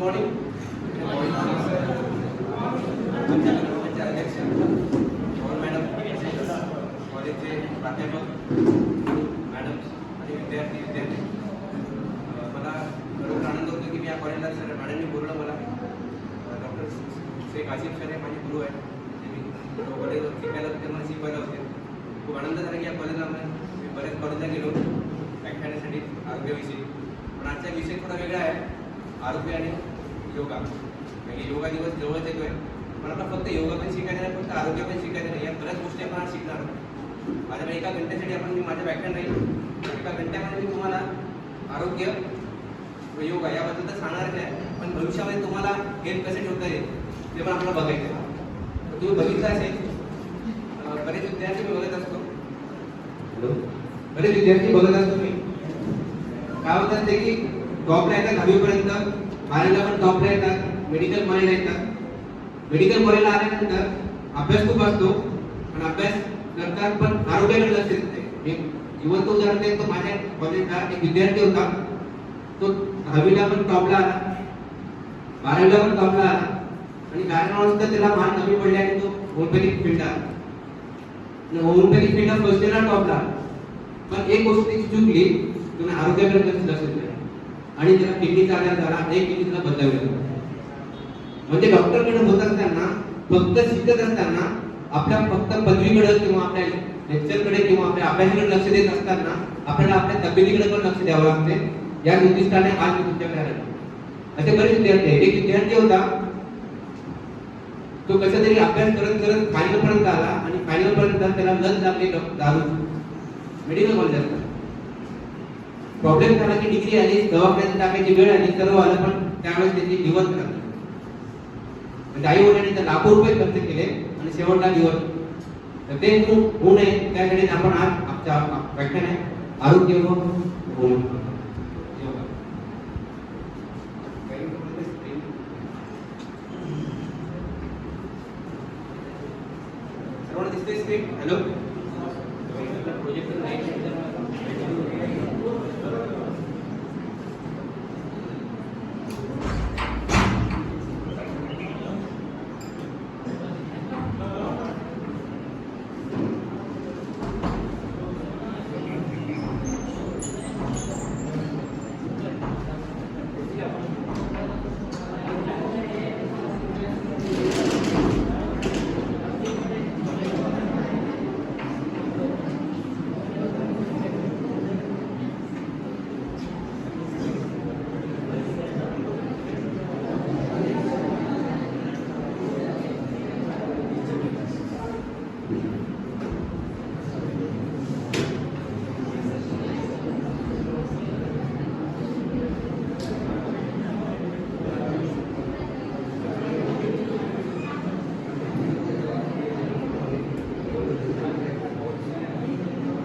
Morning अध्यक्ष और madam, कॉलेजचे प्राध्यापक, मॅडम आणि विद्यार्थी मला खरोखर आनंद होतो की मी या कॉलेजला सर मॅडमनी बोललं मला. डॉक्टर शेख आसिफ सर हे माझे गुरु आहेत. मी कॉलेजवर शिकायला होते, मला शिकवायला होते. खूप आनंद झाला की या कॉलेजला मी बऱ्याच कॉलेजला गेलो व्याख्यानासाठी आरोग्याविषयी. पण आजचा विषय थोडा वेगळा आहे, आरोग्य आणि योगा. म्हणजे योगा दिवस जवळच येतोय, पण आपण फक्त योगा पण शिकायचं नाही, फक्त आरोग्य पण शिकायचं नाही. या बऱ्याच गोष्टी आपण आज शिकणार आहोत. माझ्याकडे एका घंट्यासाठी आपण मी माझं व्याख्यान राहील. एका घंट्यामध्ये मी तुम्हाला आरोग्य व योगा याबद्दल तर सांगणारच आहे, पण भविष्यामध्ये तुम्हाला हेल्थ कसे ठेवता येईल ते पण आपल्याला बघायचं आहे. तर तुम्ही बघितलं असेल, बरेच विद्यार्थी मी बघत असतो, बरेच विद्यार्थी बघत असतो मी. काय होतात ते की टॉपला येतात 10वीपर्यंत, 12ला पण टॉपला येतात, मेडिकल कॉलेजला येतात. मेडिकल कॉलेजला आल्यानंतर अभ्यास खूप असतो आणि अभ्यास करतात, पण आरोग्याकडे लक्ष देत नाही. जिवंत उदाहरण देतो, माझ्या कॉलेजला एक विद्यार्थी होता, तो 10वीला पण टॉपला आला, 12वीला पण टॉपला आला आणि कारणावरून त्याला मान कमी पडले आणि तो होमिओपॅथिक फील्ड आला. होमिओपॅथिक फील्ड फर्स्ट इयरला टॉपला. पण एक गोष्ट त्याची चुकली, त्याने आरोग्याकडे लक्ष दिलं आणि त्याला किडनीचा आजार झाला, एक किडनी त्याला बदलावी. म्हणजे डॉक्टरकडे होत असताना, फक्त शिकत असताना, आपल्या फक्त पदवीकडे किंवा आपल्या लेक्चरकडे किंवा आपल्या अभ्यासाकडे लक्ष देत असताना आपल्याला आपल्या तब्येतीकडे पण लक्ष द्यावं लागते. या उद्दिष्टाने आज मी तुमच्याकडे आलो. असे बरेच विद्यार्थी आहेत. एक विद्यार्थी होता, तो कसा तरी अभ्यास करत करत फायनल पर्यंत आला आणि फायनल पर्यंत त्याला लत लागली दारू, मेडिकल कॉलेज. प्रॉब्लेम झाला की डिग्री आली, दवाखान्यात टाकायची वेळ आली, सर्व आलं, पण त्यावेळेस त्याची निवड झाली. म्हणजे आई वडिलांनी तर लाखो रुपये खर्च केले आणि शेवटला निवड. तर ते होऊ नये त्यासाठी आपण आज आमच्या व्याख्यान आहे आरोग्य व योगा. सर्वांना दिसते स्क्रीन? हॅलो, प्रोजेक्टर नाही.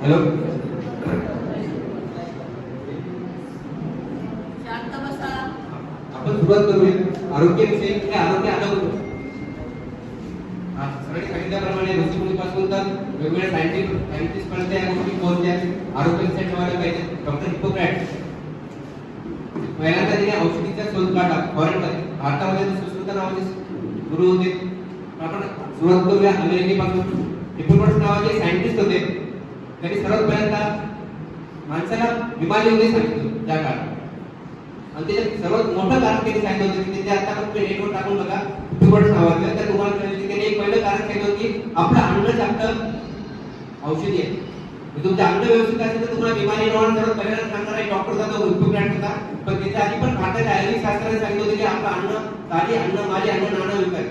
हॅलो, आपण सुरुवात करूया आरोग्याविषयी. आरोग्य आलं होतं सगळे सांगितल्याप्रमाणे ऋषीमुनीपासून तर वेगवेगळ्या सायंटिस्ट पर्यंत या गोष्टी पोहोचल्या. आरोग्य ठेवायला पाहिजे. डॉक्टर हिप्पोक्रेट्स पहिल्यांदा तिने औषधीचा शोध काढला फॉरेनमध्ये. भारतामध्ये सुश्रुत नावाचे गुरु होते. आपण सुरुवात करूया अमेरिकेपासून. हिप्पोक्रेट्स नावाचे सायंटिस्ट होते. त्यांनी सर्वात पहिल्यांदा माणसाला बिमारी वगैरे सांगितलं त्या काळात. आणि त्याच्यात सर्वात मोठं कारण त्यांनी सांगितलं होतं की ते आता फक्त नेटवर टाकून बघा, हिप्पोक्रेट्स नावाचं, तर तुम्हाला कळेल की त्यांनी एक पहिलं कारण सांगितलं की आपलं अन्नच आपलं औषधी आहे. तुमचं अन्न व्यवस्थित असेल तर तुम्हाला बिमारी येणार. सर्वात पहिल्यांदा सांगणारा एक डॉक्टर होता, हिप्पोक्रेट्स होता. पण त्याच्या आधी पण भारताच्या आयुर्वेदिक शास्त्राने सांगितलं होतं की आपलं अन्न ताजी अन्न माझे अन्न नाणं विकत.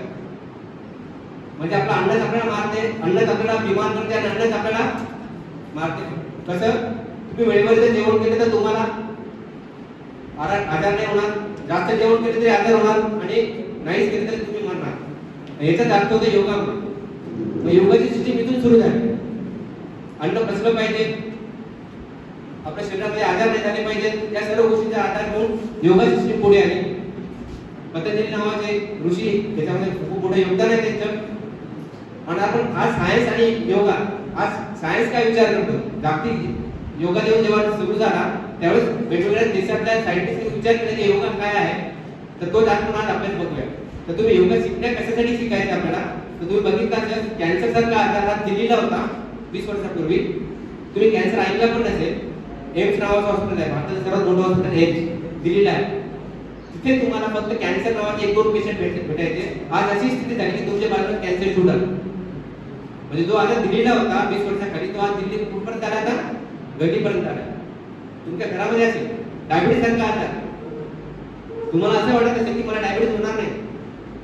म्हणजे आपलं अन्नच आपल्याला मारते, अन्नच आपल्याला बिमार करते आणि अन्नच आपल्याला मारते. कसं? तुम्ही वेळेवर जर जेवण केलं तर तुम्हाला आजार नाही होणार. जास्त जेवण केलं तरी आजार होणार आणि नाहीच केलं तरी तुम्ही मरणार. याचाच अर्थ होतो योगा. योगाची सिस्टीम इथून सुरू झाली. अन्न पचलं पाहिजे, आपल्या शरीरामध्ये आजार नाही झाले पाहिजे, या सर्व गोष्टींचा आधार घेऊन योगा सिस्टीम पुढे आली. पतंजली नावाचे ऋषी त्याच्यामध्ये खूप मोठं योगदान आहे त्यांचं. आणि आपण आज सायन्स आणि योगा, आज सायन्स काय विचार करतो? जागतिक योगा दिवस जेव्हा सुरू झाला त्यावेळेस वेगवेगळ्या देशातल्या सायंटिस्टने विचार केला की योगा काय आहे. तर तो आपण आज अभ्यास बघूया. तर तुम्ही योगा कशासाठी शिकायचं आपल्याला, तर तुम्ही बघितलं असेल कॅन्सर सारखा आजार हा दिल्लीला होता 20 वर्षापूर्वी. तुम्ही कॅन्सर ऐकला पण नसेल. एम्स नावाचं हॉस्पिटल आहे, भारताचं सर्वात मोठं हॉस्पिटल एम्स दिल्लीला आहे. तिथे तुम्हाला फक्त कॅन्सर नावाचे 1-2 पेशंट भेटायचे. आज अशी स्थिती झाली की तुमच्या बाजूला कॅन्सर शूटर, म्हणजे जो आता दिल्लीला होता 20 वर्षाखाली, तो आज दिल्ली कुठपर्यंत आला, आता गल्लीपर्यंत आला. तुमच्या घरामध्ये असेल डायबिटीस सारखा आजार, तुम्हाला असं वाटत असेल की मला डायबिटीस होणार नाही,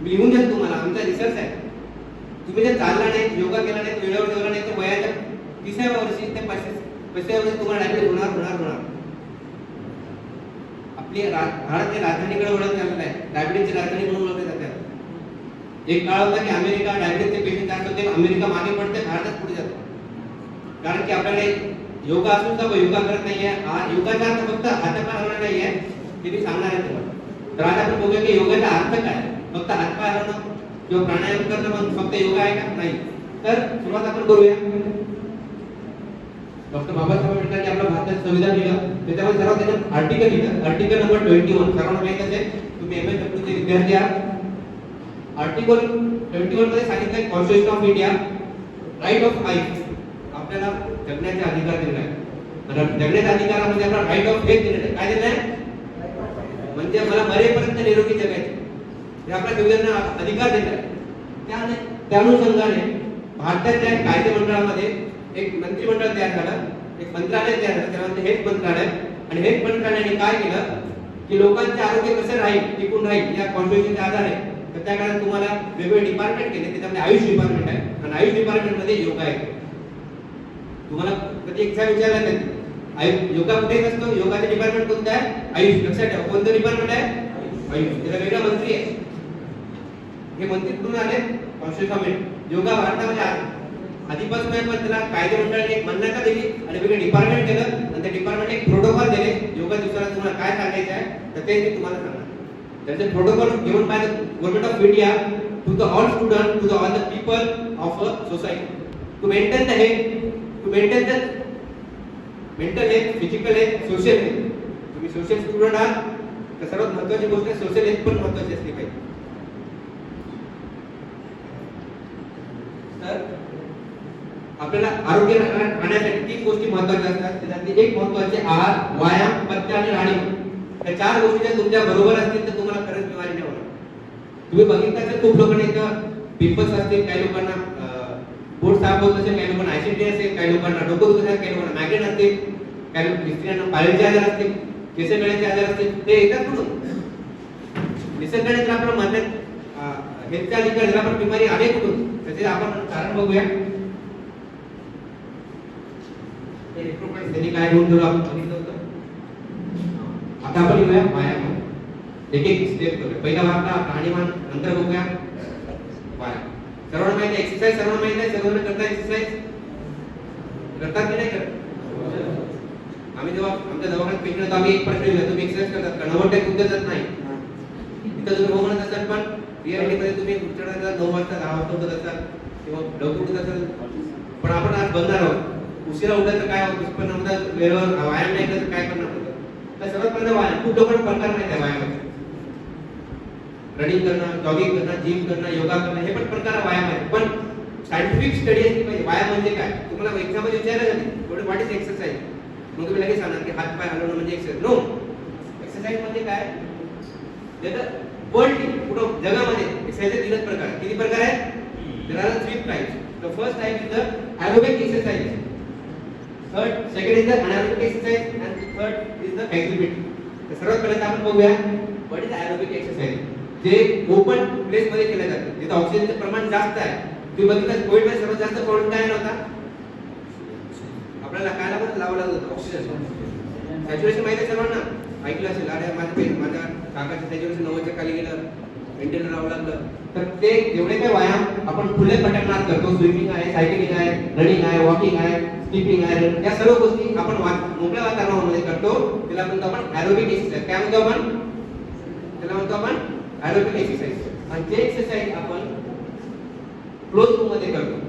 मी लिहून देतो तुम्हाला, आमचा रिसर्च आहे. तुम्ही जर चालला नाही, योगा केला नाही, वेळेवर जेवला नाही, तर वयाच्या 30व्या वर्षी ते 35व्या वर्षी तुम्हाला डायबिटीस होणार. आपली भारत हे राजधानीकडे ओळखले जात आहे, डायबिटीसची राजधानी म्हणून ओळखले जातात. एक काळ होता की अमेरिका डायबिटीसचे पेशंट जास्त होते, अमेरिका मागे पडते, भारतच पुढे जातो. कारण की आपल्याकडे योगा असून तर योगा करत नाहीये. योगाचा अर्थ फक्त हातपाय हलवणं नाहीये, ते मी सांगणार आहे तुम्हाला. तर आज आपण बघूया की योगाचा अर्थ काय. फक्त हातपाय हलवणं किंवा प्राणायाम करणं मग फक्त योगा आहे का, नाही. तर सुरुवात आपण करूया. डॉक्टर बाबासाहेब आंबेडकरांनी आपलं भारताचं संविधान लिहिलं, त्याच्यामध्ये सर्वात त्यानं आर्टिकल लिहिलं, आर्टिकल नंबर 21. सर्वांना माहित असेल, तुम्ही MSW चे विद्यार्थी आहात. आर्टिकल 21 मध्ये सांगितलंय constitution of India, right of life, आपल्याला जगण्याचे अधिकार दिले आहे. जगण्याच्या अधिकारामध्ये आपला राईट ऑफ डेथ दिलेला आहे. काय दिलं आहे, म्हणजे मला मरेपर्यंत निरोगी जगायचे, हे आपल्या संविधानाने अधिकार दिला आहे. त्या अनुषंगाने भारताच्या कायदे मंडळामध्ये एक मंत्रिमंडळ तयार झालं, एक मंत्रालय तयार झालं, त्यामध्ये हेल्थ मंत्रालय. आणि हेल्थ मंत्रालयाने काय केलं की लोकांचे आरोग्य कसे राहील, टिकून राहील या कॉन्स्टिट्यूशनच्या आधारे, तर त्या काळात तुम्हाला वेगवेगळे डिपार्टमेंट केले. त्याच्यामध्ये आयुष डिपार्टमेंट आहे, आणि आयुष डिपार्टमेंट मध्ये योगा आहे. तुम्हाला कधी एक्झाम विचारला नाही योगा कुठे असतो, योगाचे डिपार्टमेंट कोणतं आहे, आयुष. लक्षात ठेवा, कोणतं डिपार्टमेंट आहे, आयुष. त्याला वेगळा मंत्री आहे. हे मंत्री कुठून आले, कॉन्स्टिट्यूशन. योगा भारतामध्ये आधीपासून आहे, पण त्याला कायदे मंडळाने एक मान्यता दिली आणि वेगळे डिपार्टमेंट केलं, आणि त्या डिपार्टमेंटने एक प्रोटोकॉल दिले. योगा दिवसाला तुम्हाला काय सांगायचं आहे, तर ते मी तुम्हाला सांगणार. त्याचे protocol given by the government of India to the all student, to the all the people of a society, to maintain the health, to maintain the mental health, physical health, social health. तुम्ही social student आहात, तर सर्वात महत्त्वाची गोष्ट आहे social health पण महत्त्वाची असली पाहिजे. तर आपल्याला आरोग्य राहण्यासाठी 3 गोष्टी महत्त्वाच्या असतात. त्याच्यातली एक महत्त्वाची आहार, व्यायाम, पथ्य आणि राहणीमान. या 4 गोष्टी जर तुमच्या बरोबर असतील तर तुम्हाला खरंच बिमारी नाही होणार. तुम्ही बघितलं असेल खूप लोकांना इथं पिंपल्स असतील, काही लोकांना पोट साफ होत असेल, काही लोकांना ऍसिडिटी असेल, काही लोकांना डोकं दुखत असेल, काही लोकांना मायग्रेन असतील, काही स्त्रियांना पाळीचे आजार असतील, केसगळ्याचे आजार असतील. ते येतात कुठून, निसर्गाने जर आपलं म्हणतात हेल्थच्या अधिकार जर आपण बिमारी आले कुठून, त्याचे आपण कारण बघूया. त्यांनी काय घेऊन आपण बघितलं होतं. आता आपण येऊया व्यायाम. एक एक स्टेप करूया. पहिला भाग राहणीमान, नंतर बघूया व्यायाम. सर्वांना माहिती आहे एक्सरसाइज, सर्वांना माहिती आहे, सर्वांना करता एक्सरसाइज करतात की नाही करत. आम्ही जेव्हा आमच्या दवाखान्यात पेशंट होतो, आम्ही एक प्रश्न विचारतो, तुम्ही एक्सरसाइज करतात का. 90% उत्तर देत नाही. इथं तुम्ही हो म्हणत असाल, पण रिअलिटीमध्ये तुम्ही उठतात 9 वाजता 10 वाजता उठत असाल किंवा लवकर उठत असाल. पण आपण आज बघणार आहोत उशिरा उठायचं काय दुष्परिणाम होतात, वेळेवर व्यायाम नाही करायचं काय परिणाम होतात. तर सर्वात पहिला व्यायाम, खूप लोकांना प्रकार नाही त्या व्यायामाचे. रनिंग करणं, जॉगिंग करणं, जिम करणं, योगा करणं, हे पण प्रकार व्यायाम आहेत. पण सायंटिफिक स्टडी असली पाहिजे व्यायाम म्हणजे काय. तुम्हाला एक्झाम मध्ये विचारलं जाते व्हॉट इज एक्सरसाइज, मग तुम्ही लगेच सांगणार की हात पाय हलवणं म्हणजे एक्सरसाइज. नो, एक्सरसाइज म्हणजे काय, वर्ल्ड पुढं जगामध्ये एक्सरसाइजचे 3 प्रकार. किती प्रकार आहेत, there are 3 types. The first type is the aerobic exercise, second is the anaerobic exercise, and third is the flexibility. तर सर्वात पहिल्यांदा आपण बघूया व्हॉट इज एरोबिक एक्सरसाइज. जे ओपन प्लेस मध्ये केले जाते, जिथे ऑक्सिजनचे प्रमाण जास्त आहे. तुम्ही बघितलं कोविड मध्ये सर्वात जास्त प्रॉब्लेम काय होता, आपल्याला काय लावावं लागत होतं, ऑक्सिजन सॅच्युरेशन. माहिती आहे सर्वांना, ऐकलं असेल. अरे माझ्या काकाचं सॅच्युरेशन 90 च्या खाली गेलं, मेंटेन राहावं लागलं. तर ते जेवढे काही व्यायाम आपण खुले पटकनात करतो, स्विमिंग आहे, सायकलिंग आहे, रनिंग आहे, वॉकिंग आहे, स्किपिंग आहे, या सर्व गोष्टी आपण मोकळ्या वातावरणामध्ये करतो. त्याला म्हणतो आपण एरोबिक एक्सरसाइज. काय म्हणतो आपण, त्याला म्हणतो आपण एरोबिक एक्सरसाइज. आणि जे एक्सरसाइज आपण क्लोज रूम मध्ये करतो,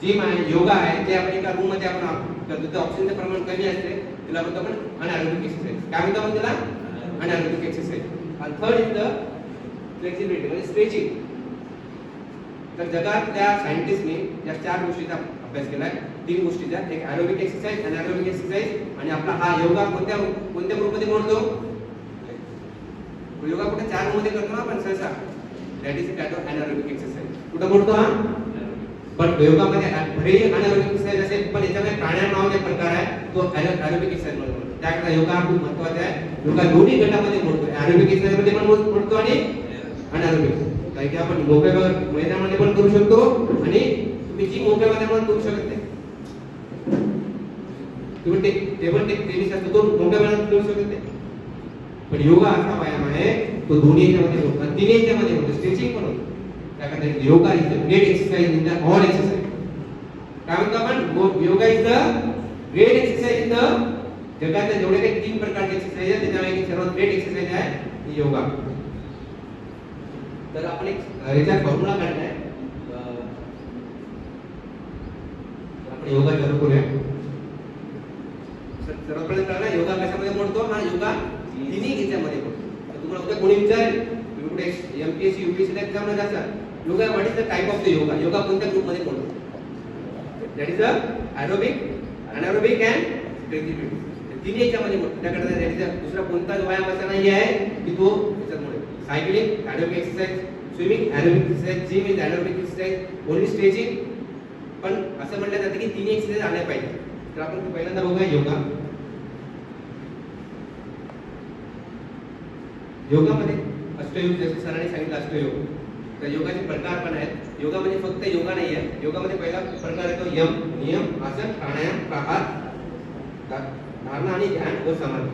जिम आहे, योगा आहे, जे आपण एका रूम मध्ये आपण करतो, तिथे ऑक्सिजनचे प्रमाण कमी असते, त्याला म्हणतो आपण अनएरोबिक एक्सरसाइज. काय म्हणतो आपण त्याला, अनएरोबिक एक्सरसाइज. आणि थर्ड इज द फ्लेक्सिबिलिटी म्हणजे स्ट्रेचिंग. तर जगातल्या सायंटिस्टने या 4 गोष्टीचा अभ्यास केलाय, 3 गोष्टीचा. एक एरोबिक एक्सरसाइज, अनएरोबिक एक्सरसाइज आणि आपला हा योगा कोणत्या ग्रुपमध्ये मोडतो? योगा कुठे 4 मध्ये करतो ना आपण सहसा. That is kind of anaerobic exercise. कुठे मोडतो हा? पण योगामध्ये भलेही अनएरोबिक एक्सरसाइज असेल पण याच्यामध्ये प्राणायाम नावाचा प्रकार आहे, तो एरोबिक एक्सरसाइज मध्ये मोडतो. त्याकरता योगा खूप महत्त्वाचा आहे. योगा दोन्ही गटामध्ये मोडतो, एरोबिक एक्सरसाइज मध्ये पण मोडतो आणि अनएरोबिक. कारण की आपण मोकळ्या मैदानामध्ये पण करू शकतो आणि तुम्ही जी मोकळ्या मैदानामध्ये करू शकत नाही. तुम्ही टेबल टेनिस असतो तो मोकळ्या मैदानात करू शकत नाही. पण योगा असा व्यायाम आहे तो दोन्ही याच्यामध्ये होतो, तिन्ही याच्यामध्ये होतो, स्ट्रेचिंग पण होतो. त्याकरता yoga is the great exercise in the all exercise. काय म्हणतो आपण? Yoga is the great exercise in the जगातल्या जेवढे काही 3 प्रकारचे एक्सरसाइज आहेत त्याच्यापैकी सर्वात ग्रेट एक्सरसाइज आहे योगा. तर आपण एक याचा फॉर्म्युला काढलाय. आपण योगा चालू करूया. सर्वप्रथम कळलं योगा कशामध्ये मोडतो? हा योगा तिन्ही याच्यामध्ये मोडतो. तुम्हाला उद्या कोणी विचारेल तुम्ही कुठे एमपीएससी यूपीएससी एक्झामला जातात, yoga what is the type of the yoga? Yoga कोणत्या ग्रुपमध्ये मोडतो? That is the aerobic, anaerobic and flexibility. तिन्ही याच्यामध्ये मोडतो. त्याकडे दुसरा कोणता व्यायाम असा नाही आहे की तो याच्यामुळे. Cycling aerobic exercise, swimming aerobic exercise, gym is aerobic exercise, only stretching. पण असं म्हटलं जातं की तिन्ही एक्सरसाइज आल्या पाहिजे. तर आपण पहिल्यांदा बघूया योगा. योगामध्ये अष्टयोग, जसे सरांनी सांगितलं अष्टयोग. तर योगाचे प्रकार पण आहेत. योगा म्हणजे फक्त योगा नाही आहे. योगामध्ये पहिला प्रकार येतो यम, नियम, आसन, प्राणायाम, प्रहार, धारणा आणि ध्यान व समाधी.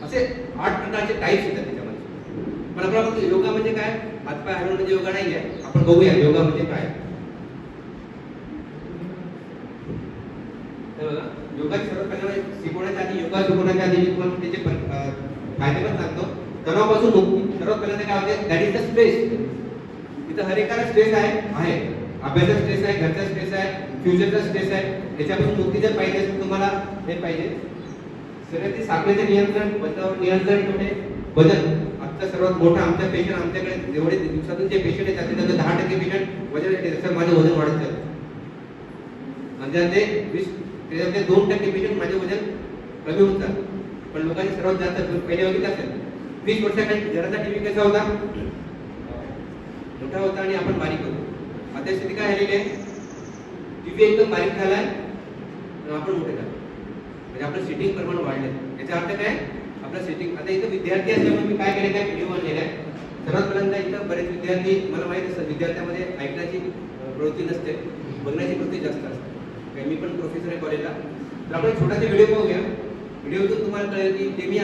असे 8 प्रकारचे टाइप्स येतात त्याच्यामध्ये. पण आपल्याला फक्त योगा म्हणजे काय, हातपाय हलवून म्हणजे योगा नाही आहे. आपण बघूया योगा म्हणजे काय. तर बघा, योगाची सर्वात पहिल्यांदा शिकवण्याच्या आधी, योगा शिकवण्याच्या आधी मी तुम्हाला त्याचे फायदे पण सांगतो. तणावापासून मुक्ती. सर्वात पहिल्यांदा काय होते? That is the stress. इथं हर एकाला स्ट्रेस आहे. अभ्यासाचा स्ट्रेस आहे, घरचा स्ट्रेस आहे, फ्युचरचा स्ट्रेस आहे. याच्यापासून मुक्ती जर पाहिजे असेल तुम्हाला हे पाहिजे. शरीरातील साखरेचे नियंत्रण, वजनावर नियंत्रण ठेवणे, वजन. आजचा सर्वात मोठा आमच्या पेशंट, आमच्याकडे जेवढे दिवसातून जे पेशंट येतात त्याच्यामध्ये 10% पेशंट वजन येते. जसं माझं वजन वाढत चालतं. म्हणजे ते 2% पेशंट माझे वजन कमी होत चालतं. पण लोकांनी सर्वात जास्त पहिले बघितलं असेल 20 वर्षाखाली घराचा टीव्ही कसा होता? मोठा होता आणि आपण बारीक होतो. आता स्थिती काय झालेली आहे? टीव्ही एकदम बारीक झालाय आणि आपण मोठे झालो. म्हणजे आपलं सिटिंग प्रमाण वाढले. याचा अर्थ काय? आपलं सिटिंग. आता इथं विद्यार्थी असल्यामुळे मी काय केले, काय व्हिडिओ बनलेला आहे. सर्वात पहिल्यांदा इथं बरेच विद्यार्थी, मला माहित असतं विद्यार्थ्यामध्ये ऐकण्याची प्रवृत्ती नसते, बघण्याची प्रवृत्ती जास्त असते. मी पण प्रोफेसर आहे कॉलेजला. तर आपण छोटासा व्हिडिओ बघूया. व्हिडिओतून तुम्हाला कळेल की ते मी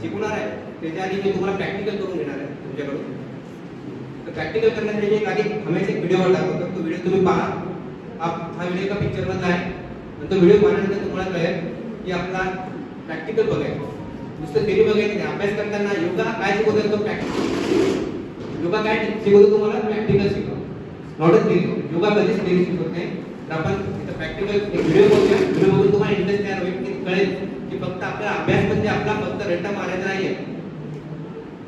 शिकवणार आहे त्याच्या आधी मी तुम्हाला प्रॅक्टिकल करून घेणार आहे तुमच्याकडून. तर प्रॅक्टिकल करण्यासाठी एक आधी हमेशा एक व्हिडिओ दाखवतो. तो व्हिडिओ तुम्ही पहा. हा व्हिडिओ एका पिक्चरमधला आहे. आणि तो व्हिडिओ पाहण्यानंतर तुम्हाला कळेल की आपला प्रॅक्टिकल बघायचं. नुसतं थेरी बघायचं नाही. अभ्यास करताना योगा काय शिकवतो तो प्रॅक्टिकल. योगा काय शिकवतो तुम्हाला? प्रॅक्टिकल शिकवतो. Not a theory. योगा कधीच थेरी शिकवत नाही. तर आपण इथं प्रॅक्टिकल एक व्हिडिओ बघूया. व्हिडिओ बघून तुम्हाला इंटरेस्ट तयार होईल की कळेल की फक्त आपला अभ्यास म्हणजे आपला फक्त रट्टा मारायचा नाहीये.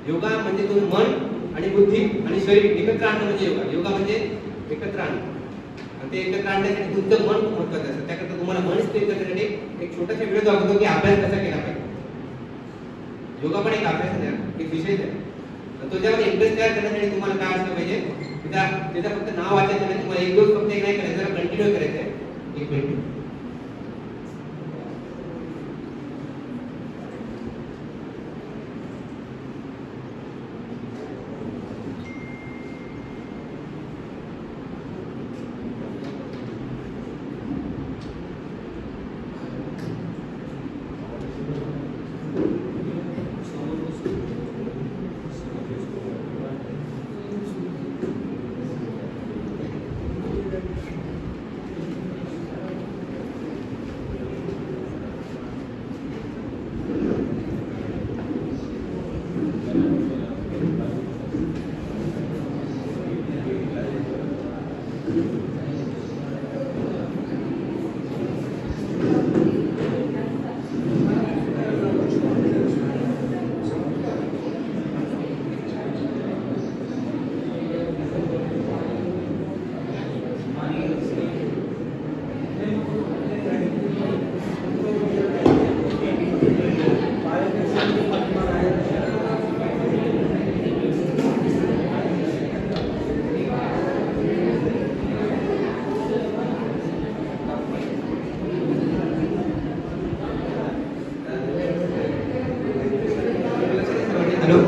योगा म्हणजे तुम्ही मन आणि बुद्धी आणि शरीर एकत्र आणणं म्हणजे योगा. योगा म्हणजे एकत्र आणणं. आणि ते एकत्र आणण्यासाठी तुमचं मन खूप महत्त्वाचं असतं. त्याकरता तुम्हाला मन स्थिर करण्यासाठी एक छोटासा व्हिडिओ दाखवतो की अभ्यास कसा केला पाहिजे. योगा पण एक अभ्यास आहे, एक विषय आहे. तो ज्यामध्ये इंटरेस्ट तयार करण्यासाठी तुम्हाला काय असलं पाहिजे, त्याचा फक्त नाव वाचायचं नाही. तुम्हाला एक दिवस फक्त एक नाही करायचं, जरा कंटिन्यू करायचं आहे. 1 मिनिट. हॅलो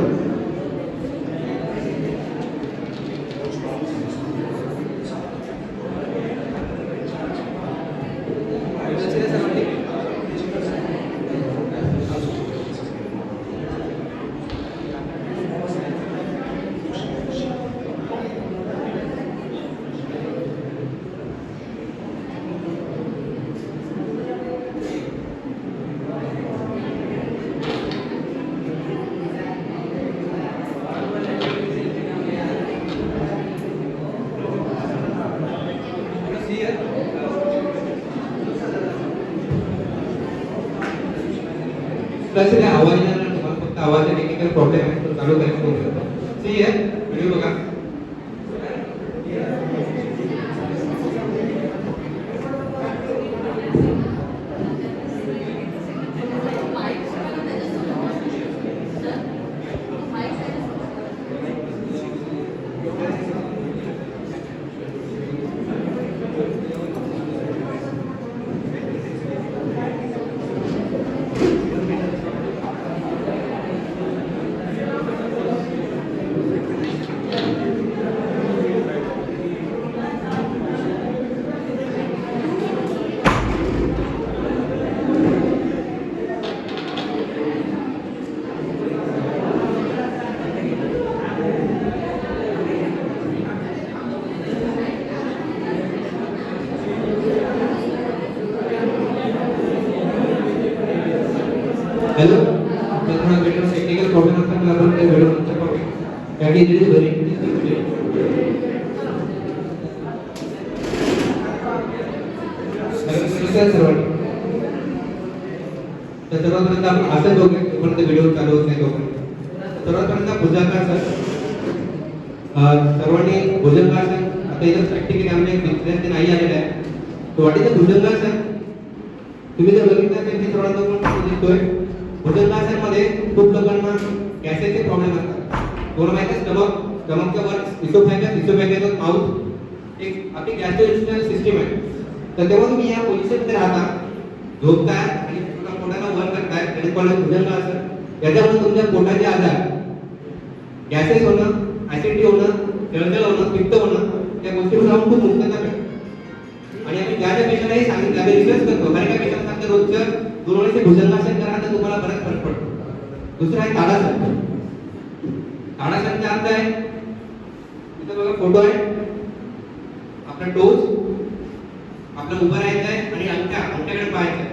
प्लस काय आवाज येणार नाही तुम्हाला, फक्त आवाजचा टेक्निकल प्रॉब्लेम आहे तो चालू करायचं होऊ शकतो. सी आहे व्हिडिओ बघा. हॅलो थोडा व्हिडिओ टेक्निकल प्रॉब्लेम असल्यामुळे आपण ते व्हिडिओ नंतर पाहू. गाडी दिली बरी सर्वांनी. तर सर्वांपर्यंत आपण असं बघूया तोपर्यंत व्हिडिओ चालू होत नाही तोपर्यंत. सर्वांपर्यंत भुजंगासन सर्वांनी भुजंगासन आता इथं प्रॅक्टिकली आमच्या विद्यार्थी नाही आलेले आहे. तो वाटीचं भुजंगासन तुम्ही जर बघितलं असेल की सर्वांना दिसतोय. भुजंगासन मध्ये खूप लोकांना गॅसेसचे प्रॉब्लेम असतात. तुम्हाला माहिती आहे स्टमकच्या वर इसोफॅगस माउथ एक आपली गॅस्ट्रोइंटेस्टाइनल सिस्टीम आहे. तर तेव्हा तुम्ही या पोझिशनमध्ये राहता, झोपताय आणि तुमच्या पोटाला वर करताय आणि कोणाला भुजंगासन याच्यामुळे तुमच्या पोटाचे आजार गॅसेस होणं, ऍसिडिटी होणं, जळजळ होणं, पित्त होणं या गोष्टीवर आपण खूप मुक्तता मिळते. आणि आम्ही ज्या ज्या पेशंटलाही सांगितलं आम्ही रिसर्च करतो. कारण काय पेशंट सांगते रोजचं 2 वेळेचे भुजंगासन करा तर तुम्हाला बराच फरक पडतो. दुसरं आहे ताडासन. ताडासनचा अर्थ आहे इथं बघा फोटो आहे. आपला टोज आपला उभं राहायचं आहे आणि अंगठ्याकडे पाहायचं आहे.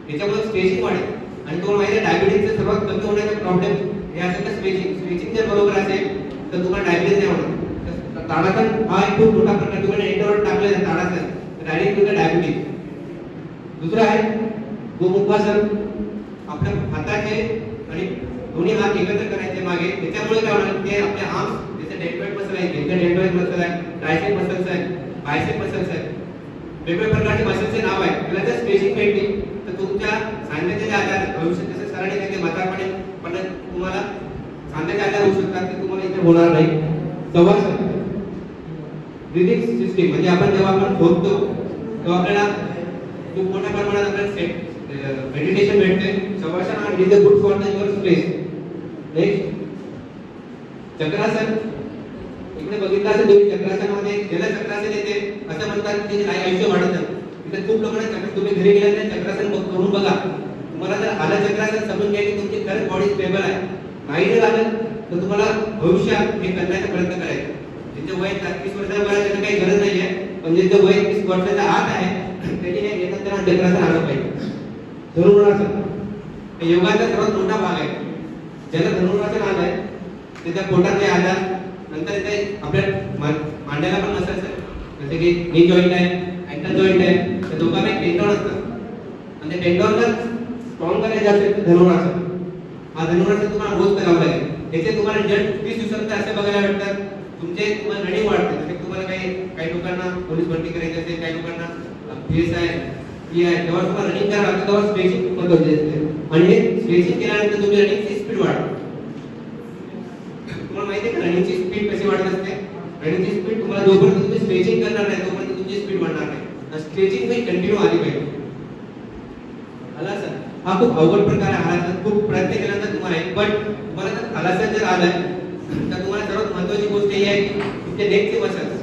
याच्यामुळे स्ट्रेचिंग वाढेल. आणि तुम्हाला माहिती आहे डायबिटीजचा सर्वात कमी होण्याचा प्रॉब्लेम हे असेल तर स्ट्रेचिंग जर बरोबर असेल तर तुम्हाला डायबिटीज नाही होणार. ताडासन हा एक खूप मोठा प्रकार तुम्हाला नेटवर टाकलेला आहे ताडासन तर डायरेक्ट तुमचं डायबिटीज. दुसरं आहे गोमुखासन. आपल्या हाताचे आणि दोन्ही हात एकत्र करायचे मागे. त्याच्यामुळे काय होणार ते आपले आर्म्स जसे डेल्टॉइड मसल आहे, इथे डेल्टॉइड मसल आहे, ट्रायसेप मसल्स आहे, बायसेप मसल्स आहे. वेगवेगळ्या प्रकारचे मसल्सचे नाव आहे. त्याला जर स्ट्रेचिंग भेटली तर तुमच्या सांध्याचे जे आजार भविष्यात जसे सरांनी सांगितले म्हातारपणे पण तुम्हाला सांध्याचे आजार होऊ शकतात ते तुम्हाला इथे होणार नाही. शवासन ब्रीथिंग सिस्टीम म्हणजे आपण जेव्हा आपण झोपतो तेव्हा आपल्याला खूप मोठ्या प्रमाणात आपल्याला मेडिटेशन भेटते. शवासन हा is a good for the your stress. Next chakrasana. इकडे बघितलं असेल तुम्ही चक्रासनामध्ये ज्याला चक्रासन येते असं म्हणतात की त्याचे आयुष्य वाढत नाही. इथे खूप लोकांना चक्र तुम्ही घरी गेल्यानंतर चक्रासन करून बघा. तुम्हाला जर आलं चक्रासन समजून घ्या की तुमची खरंच बॉडी स्टेबल आहे. नाही जर आलं तर तुम्हाला भविष्यात हे करण्याचा प्रयत्न करायचा. ज्यांचं वय 30 वर्षाच्या वर त्याचं काही गरज नाही आहे. पण ज्यांचं वय 30 वर्षाच्या आत आहे त्यांनी हे येतात त्यांना चक्रासन आलं पाहिजे. धनुरासन हे योगाचा सर्वात मोठा भाग आहे. ज्याला धनुरासन आलंय त्याच्या पोटाचे आजार नंतर इथे आपल्या मांड्याला पण मसल्स आहेत जसे की नी जॉईंट आहे, अँकल जॉईंट आहे. त्या दोघांना एक टेंडॉन असतं आणि ते टेंडॉनला स्ट्रॉंग करायचे असेल तर धनुरासन. हा धनुरासन तुम्हाला रोज करावं लागेल. याचे तुम्हाला रिझल्ट 30 दिवसांत असे बघायला भेटतात. तुमचे तुम्हाला रनिंग वाढते. जसे तुम्हाला काही लोकांना पोलीस भरती करायची असेल, काही लोकांना PSI तेव्हा तुम्हाला रनिंग करावं लागतं. तेव्हा स्ट्रेचिंग खूप गरजेचं असते आणि हे स्ट्रेचिंग केल्यानंतर तुमची रनिंगची स्पीड वाढते. तुम्हाला माहिती आहे का रनिंगची स्पीड कशी वाढत असते? रनिंगची स्पीड तुम्हाला जोपर्यंत तुम्ही स्ट्रेचिंग करणार नाही तोपर्यंत तुमची स्पीड वाढणार नाही. स्ट्रेचिंग ही कंटिन्यू आली पाहिजे. आला सर हा खूप अवघड प्रकार आहे. हा खूप प्रयत्न केल्यानंतर तुम्हाला एक पण तुम्हाला जर आलस्य जर आलाय तर तुम्हाला सर्वात महत्त्वाची गोष्ट ही आहे की तुमचे नेकचे मसल्स.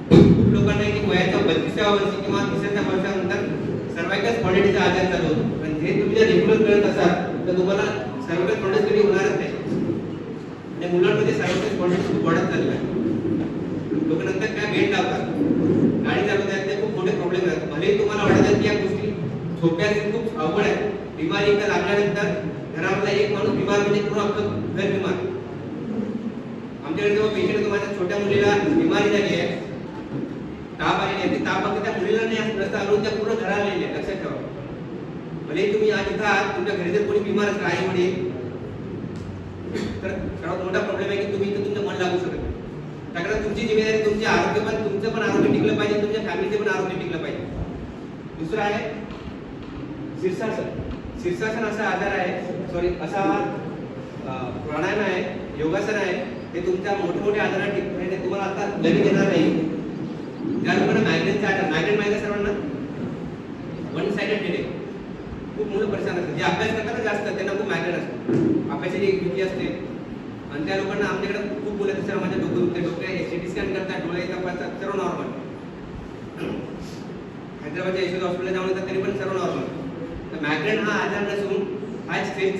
खूप लोकांना आहे की वयाच्या 32व्या वर्षी किंवा 30व्या वर्षानंतर सर्वाइकल स्पॉन्डिलायटिसचा आजार चालू होतो. पण हे तुम्ही जर रेग्युलर करत असाल तर तुम्हाला सर्वाइकल स्पॉन्डिलायटिस कधी होणारच नाही. आणि मुलांमध्ये सर्वाइकल स्पॉन्डिलायटिस खूप वाढत चालला आहे. लोक नंतर काय बेड लावतात, गाडी चालवतात, ते खूप मोठे प्रॉब्लेम येतात. भलेही तुम्हाला वाटतात की या गोष्टी सोप्या आहेत, खूप अवघड आहे. बिमारी एकदा लागल्यानंतर घरामधला एक माणूस बिमार म्हणजे पूर्ण आपलं घर बिमार. आमच्याकडे जेव्हा पेशंट होतो, माझ्या छोट्या मुलीला बिमारी झाली आहे, ताप आलेली आहे, ती ताप फक्त त्या मुलीला नाही रस्त आणून त्या पूर्ण घराला आलेली आहे. लक्षात ठेवा. भले तुम्ही आज इथं आहात, तुमच्या घरी जर कोणी बिमार असेल, आई वडील, तर सर्वात मोठा प्रॉब्लेम आहे की तुम्ही इथं तुमचं मन लागू शकत नाही. त्याकडे तुमची जिम्मेदारी, तुमचे आरोग्य पण, तुमचं पण आरोग्य टिकलं पाहिजे, तुमच्या फॅमिलीचे पण आरोग्य टिकलं पाहिजे. दुसरं आहे शीर्षासन. शीर्षासन असा आजार आहे, सॉरी असा प्राणायाम आहे, योगासन आहे. हे तुमच्या मोठे मोठे आजारात टिकते. तुम्हाला आता लगेच येणार नाही. ज्या लोकांना मायग्रेनचा आजार, मायग्रेन माहिती आहे सर्वांना, वन साइडेड हेडेक, खूप मुलं परेशान असतात. जे अभ्यास करतात जास्त त्यांना खूप मायग्रेन असतो, अभ्यासाची एक भीती असते. आणि त्या लोकांना आमच्याकडे खूप मुलं असतात, सर माझ्या डोकं दुखते, डोके सिटी स्कॅन करतात, डोळे तपासतात, सर्व नॉर्मल. हैदराबादच्या यशोदा हॉस्पिटलला जाऊन येतात तरी पण सर्व नॉर्मल. तर मायग्रेन हा आजार नसून हा स्ट्रेस